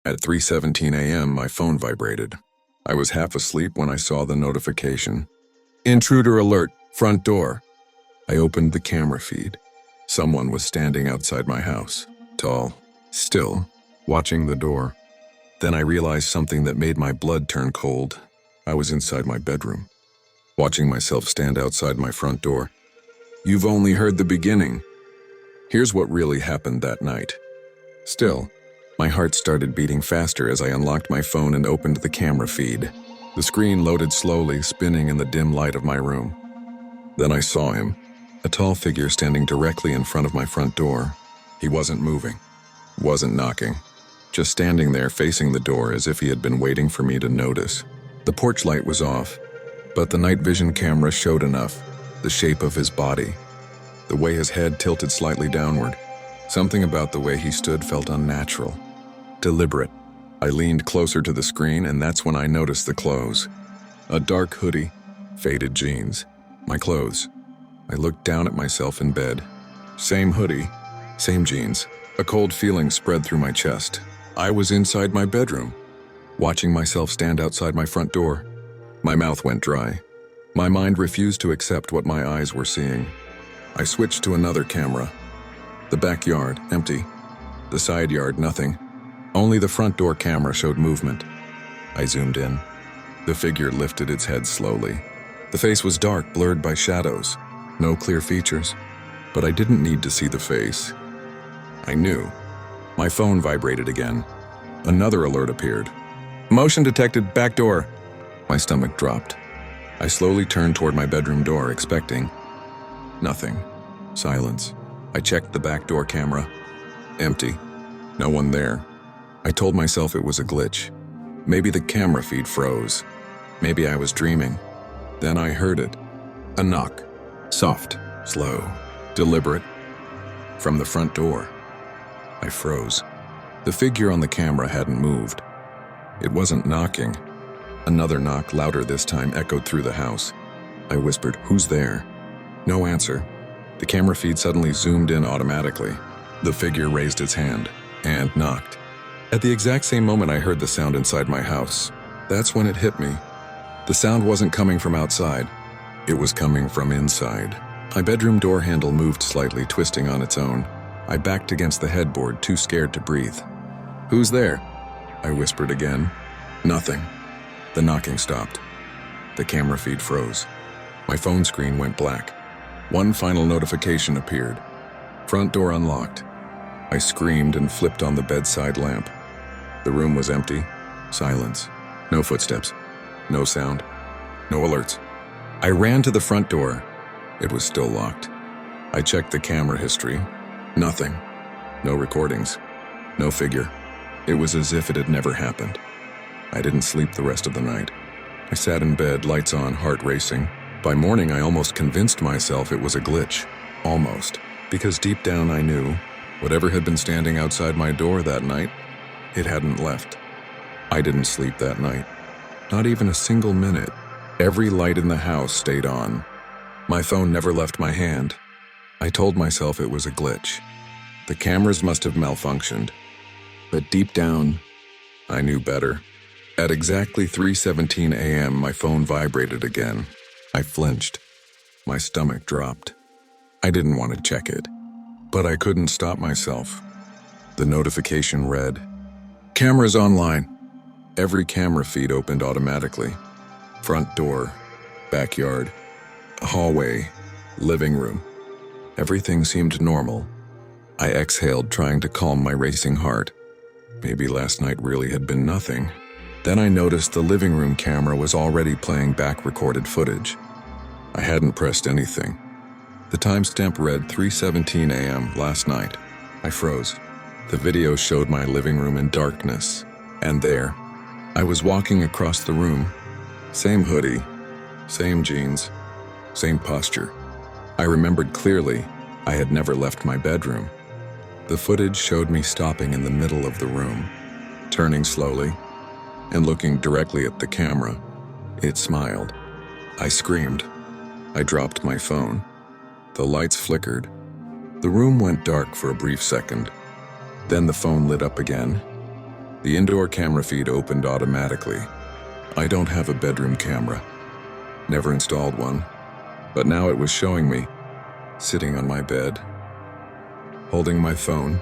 At 3:17 a.m., my phone vibrated. I was half asleep when I saw the notification. Intruder alert, front door. I opened the camera feed. Someone was standing outside my house, tall, still, watching the door. Then I realized something that made my blood turn cold. I was inside my bedroom, watching myself stand outside my front door. You've only heard the beginning. Here's what really happened that night. Still, my heart started beating faster as I unlocked my phone and opened the camera feed. The screen loaded slowly, spinning in the dim light of my room. Then I saw him, a tall figure standing directly in front of my front door. He wasn't moving, wasn't knocking, just standing there facing the door as if he had been waiting for me to notice. The porch light was off, but the night vision camera showed enough, the shape of his body, the way his head tilted slightly downward. Something about the way he stood felt unnatural, deliberate. I leaned closer to the screen, and that's when I noticed the clothes. A dark hoodie, faded jeans, my clothes. I looked down at myself in bed. Same hoodie, same jeans. A cold feeling spread through my chest. I was inside my bedroom, watching myself stand outside my front door. My mouth went dry. My mind refused to accept what my eyes were seeing. I switched to another camera. The backyard, empty. The side yard, nothing. Only the front door camera showed movement. I zoomed in. The figure lifted its head slowly. The face was dark, blurred by shadows. No clear features. But I didn't need to see the face. I knew. My phone vibrated again. Another alert appeared. Motion detected, back door. My stomach dropped. I slowly turned toward my bedroom door, expecting nothing. Silence. I checked the back door camera. Empty. No one there. I told myself it was a glitch. Maybe the camera feed froze. Maybe I was dreaming. Then I heard it. A knock. Soft, slow, deliberate. From the front door. I froze. The figure on the camera hadn't moved. It wasn't knocking. Another knock, louder this time, echoed through the house. I whispered, "Who's there?" No answer. The camera feed suddenly zoomed in automatically. The figure raised its hand and knocked. At the exact same moment, I heard the sound inside my house. That's when it hit me. The sound wasn't coming from outside. It was coming from inside. My bedroom door handle moved slightly, twisting on its own. I backed against the headboard, too scared to breathe. "Who's there?" I whispered again. Nothing. The knocking stopped. The camera feed froze. My phone screen went black. One final notification appeared. Front door unlocked. I screamed and flipped on the bedside lamp. The room was empty. Silence. No footsteps. No sound. No alerts. I ran to the front door. It was still locked. I checked the camera history. Nothing. No recordings. No figure. It was as if it had never happened. I didn't sleep the rest of the night. I sat in bed, lights on, heart racing. By morning, I almost convinced myself it was a glitch. Almost. Because deep down I knew, whatever had been standing outside my door that night, it hadn't left. I didn't sleep that night. Not even a single minute. Every light in the house stayed on. My phone never left my hand. I told myself it was a glitch. The cameras must have malfunctioned. But deep down, I knew better. At exactly 3:17 a.m., my phone vibrated again. I flinched. My stomach dropped. I didn't want to check it, but I couldn't stop myself. The notification read, "Cameras online." Every camera feed opened automatically. Front door, backyard, hallway, living room. Everything seemed normal. I exhaled, trying to calm my racing heart. Maybe last night really had been nothing. Then I noticed the living room camera was already playing back recorded footage. I hadn't pressed anything. The timestamp read 3:17 a.m. last night. I froze. The video showed my living room in darkness. And there, I was walking across the room. Same hoodie, same jeans, same posture. I remembered clearly I had never left my bedroom. The footage showed me stopping in the middle of the room, turning slowly, and looking directly at the camera. It smiled. I screamed. I dropped my phone. The lights flickered. The room went dark for a brief second. Then the phone lit up again. The indoor camera feed opened automatically. I don't have a bedroom camera. Never installed one. But now it was showing me, sitting on my bed, holding my phone,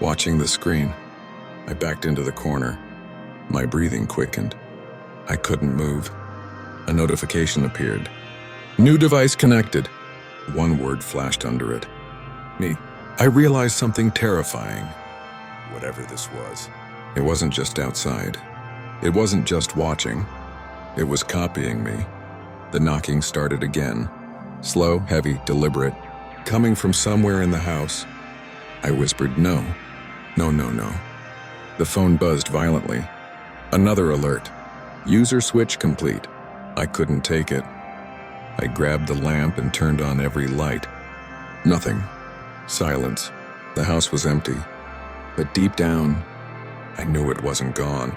watching the screen. I backed into the corner. My breathing quickened. I couldn't move. A notification appeared. New device connected. One word flashed under it. Me. I realized something terrifying. Whatever this was. It wasn't just outside. It wasn't just watching. It was copying me. The knocking started again. Slow, heavy, deliberate. Coming from somewhere in the house. I whispered, no. No, no, no. The phone buzzed violently. Another alert. User switch complete. I couldn't take it. I grabbed the lamp and turned on every light. Nothing. Silence. The house was empty. But deep down, I knew it wasn't gone.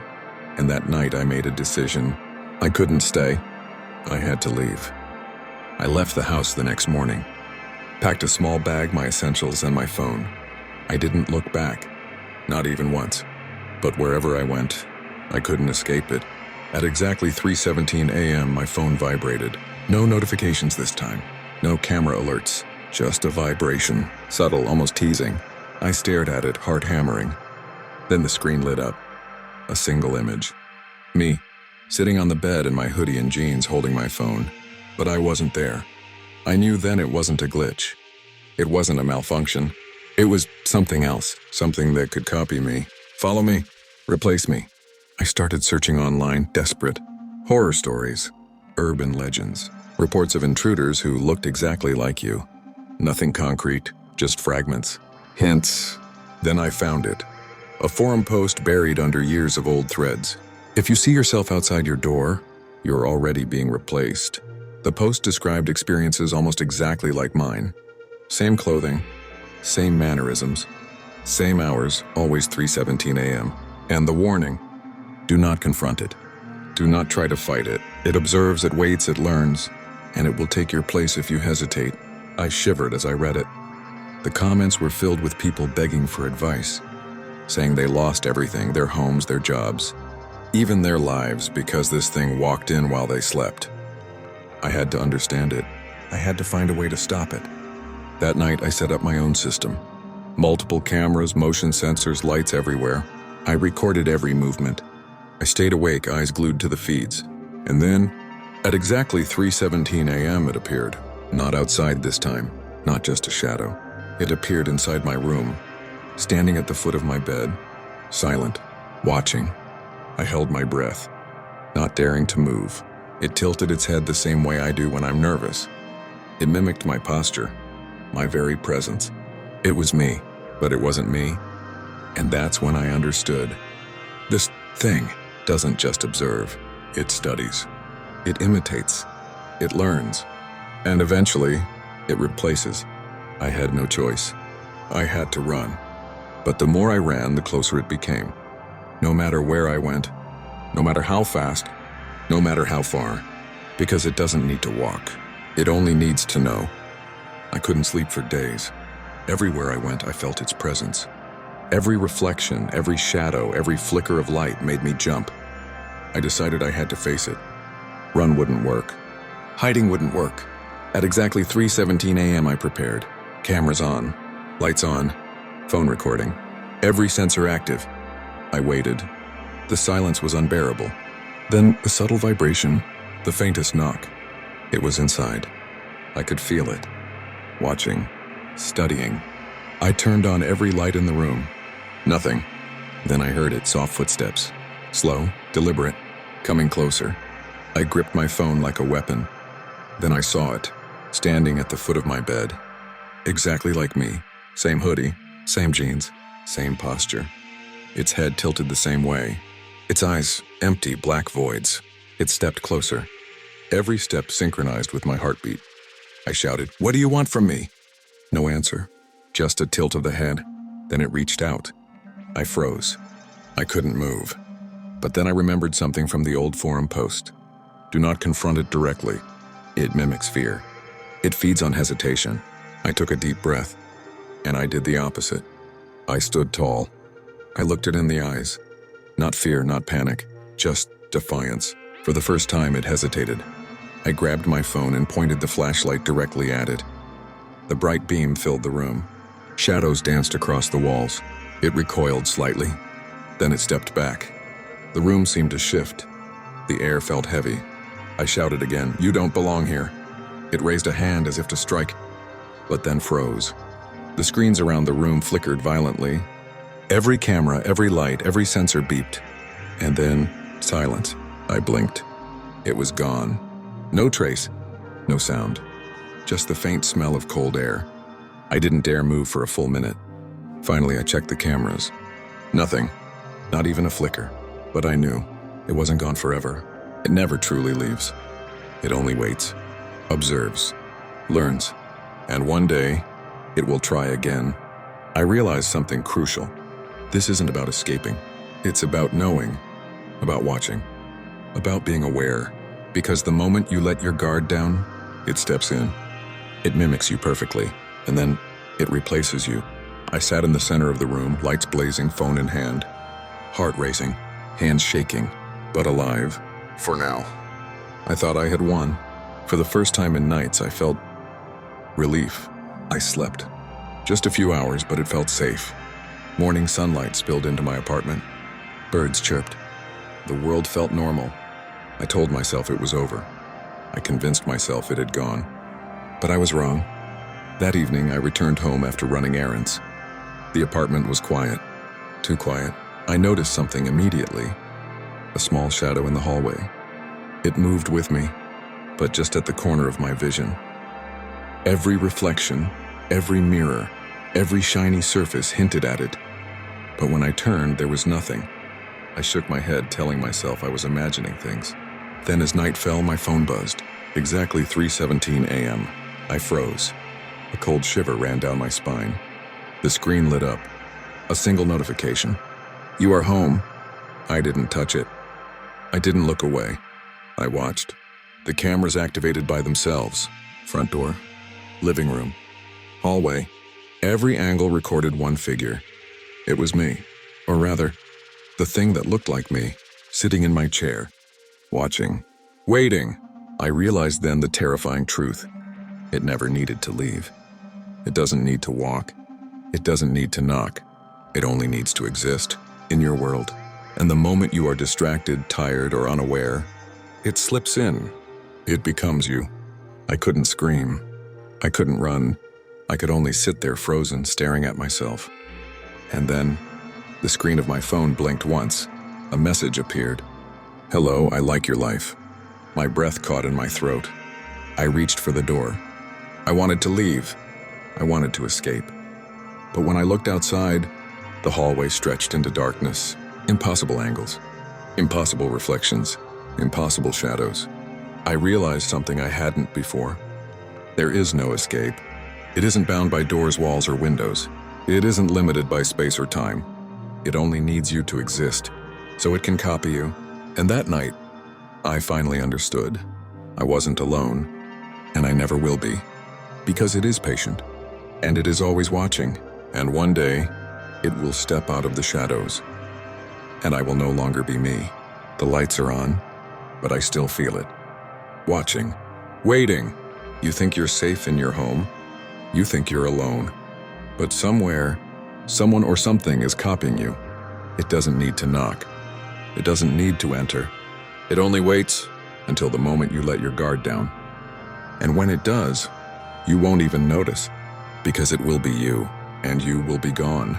And that night I made a decision. I couldn't stay. I had to leave. I left the house the next morning. Packed a small bag, my essentials, and my phone. I didn't look back. Not even once. But wherever I went, I couldn't escape it. At exactly 3:17 a.m., my phone vibrated. No notifications this time. No camera alerts. Just a vibration. Subtle, almost teasing. I stared at it, heart hammering. Then the screen lit up. A single image. Me, sitting on the bed in my hoodie and jeans holding my phone. But I wasn't there. I knew then it wasn't a glitch. It wasn't a malfunction. It was something else. Something that could copy me. Follow me. Replace me. I started searching online, desperate. Horror stories. Urban legends. Reports of intruders who looked exactly like you. Nothing concrete, just fragments. Hints. Then I found it. A forum post buried under years of old threads. If you see yourself outside your door, you're already being replaced. The post described experiences almost exactly like mine. Same clothing, same mannerisms, same hours, always 3:17 a.m. And the warning, do not confront it. Do not try to fight it. It observes, it waits, it learns, and it will take your place if you hesitate. I shivered as I read it. The comments were filled with people begging for advice, saying they lost everything, their homes, their jobs, even their lives, because this thing walked in while they slept. I had to understand it. I had to find a way to stop it. That night, I set up my own system. Multiple cameras, motion sensors, lights everywhere. I recorded every movement. I stayed awake, eyes glued to the feeds. And then, at exactly 3:17 a.m. it appeared. Not outside this time, not just a shadow. It appeared inside my room, standing at the foot of my bed, silent, watching. I held my breath, not daring to move. It tilted its head the same way I do when I'm nervous. It mimicked my posture, my very presence. It was me, but it wasn't me. And that's when I understood. This thing doesn't just observe, it studies. It imitates. It learns. And eventually, it replaces. I had no choice. I had to run. But the more I ran, the closer it became. No matter where I went, no matter how fast, no matter how far, because it doesn't need to walk. It only needs to know. I couldn't sleep for days. Everywhere I went, I felt its presence. Every reflection, every shadow, every flicker of light made me jump. I decided I had to face it. Run wouldn't work. Hiding wouldn't work. At exactly 3:17 a.m. I prepared. Cameras on, lights on, phone recording. Every sensor active. I waited. The silence was unbearable. Then a subtle vibration, the faintest knock. It was inside. I could feel it. Watching, studying. I turned on every light in the room. Nothing. Then I heard it, soft footsteps. Slow, deliberate, coming closer. I gripped my phone like a weapon. Then I saw it, standing at the foot of my bed. Exactly like me. Same hoodie, same jeans, same posture. Its head tilted the same way. Its eyes, empty, black voids. It stepped closer. Every step synchronized with my heartbeat. I shouted, "What do you want from me?" No answer. Just a tilt of the head. Then it reached out. I froze. I couldn't move. But then I remembered something from the old forum post. Do not confront it directly. It mimics fear. It feeds on hesitation. I took a deep breath, and I did the opposite. I stood tall. I looked it in the eyes. Not fear, not panic, just defiance. For the first time, it hesitated. I grabbed my phone and pointed the flashlight directly at it. The bright beam filled the room. Shadows danced across the walls. It recoiled slightly. Then it stepped back. The room seemed to shift. The air felt heavy. I shouted again, "You don't belong here." It raised a hand as if to strike, but then froze. The screens around the room flickered violently. Every camera, every light, every sensor beeped. And then, silence. I blinked. It was gone. No trace, no sound. Just the faint smell of cold air. I didn't dare move for a full minute. Finally, I checked the cameras. Nothing. Not even a flicker. But I knew it wasn't gone forever. It never truly leaves. It only waits, observes, learns, and one day, it will try again. I realized something crucial. This isn't about escaping. It's about knowing, about watching, about being aware. Because the moment you let your guard down, it steps in. It mimics you perfectly, and then it replaces you. I sat in the center of the room, lights blazing, phone in hand, heart racing, hands shaking, but alive, for now. I thought I had won. For the first time in nights, I felt relief. I slept. Just a few hours, but it felt safe. Morning sunlight spilled into my apartment. Birds chirped. The world felt normal. I told myself it was over. I convinced myself it had gone. But I was wrong. That evening, I returned home after running errands. The apartment was quiet. Too quiet. I noticed something immediately. A small shadow in the hallway. It moved with me, but just at the corner of my vision. Every reflection, every mirror, every shiny surface hinted at it. But when I turned, there was nothing. I shook my head, telling myself I was imagining things. Then as night fell, my phone buzzed. Exactly 3:17 a.m. I froze. A cold shiver ran down my spine. The screen lit up. A single notification. "You are home." I didn't touch it. I didn't look away. I watched. The cameras activated by themselves. Front door, living room, hallway. Every angle recorded one figure. It was me. Or rather, the thing that looked like me, sitting in my chair, watching, waiting. I realized then the terrifying truth. It never needed to leave. It doesn't need to walk. It doesn't need to knock. It only needs to exist in your world. And the moment you are distracted, tired, or unaware, it slips in. It becomes you. I couldn't scream. I couldn't run. I could only sit there frozen, staring at myself. And then, the screen of my phone blinked once. A message appeared. "Hello, I like your life." My breath caught in my throat. I reached for the door. I wanted to leave. I wanted to escape. But when I looked outside, the hallway stretched into darkness. Impossible angles, impossible reflections, impossible shadows. I realized something I hadn't before. There is no escape. It isn't bound by doors, walls, or windows. It isn't limited by space or time. It only needs you to exist, so it can copy you. And that night, I finally understood. I wasn't alone, and I never will be. Because it is patient, and it is always watching, and one day, it will step out of the shadows. And I will no longer be me. The lights are on, but I still feel it. Watching, waiting. You think you're safe in your home. You think you're alone. But somewhere, someone or something is copying you. It doesn't need to knock. It doesn't need to enter. It only waits until the moment you let your guard down. And when it does, you won't even notice, because it will be you, and you will be gone.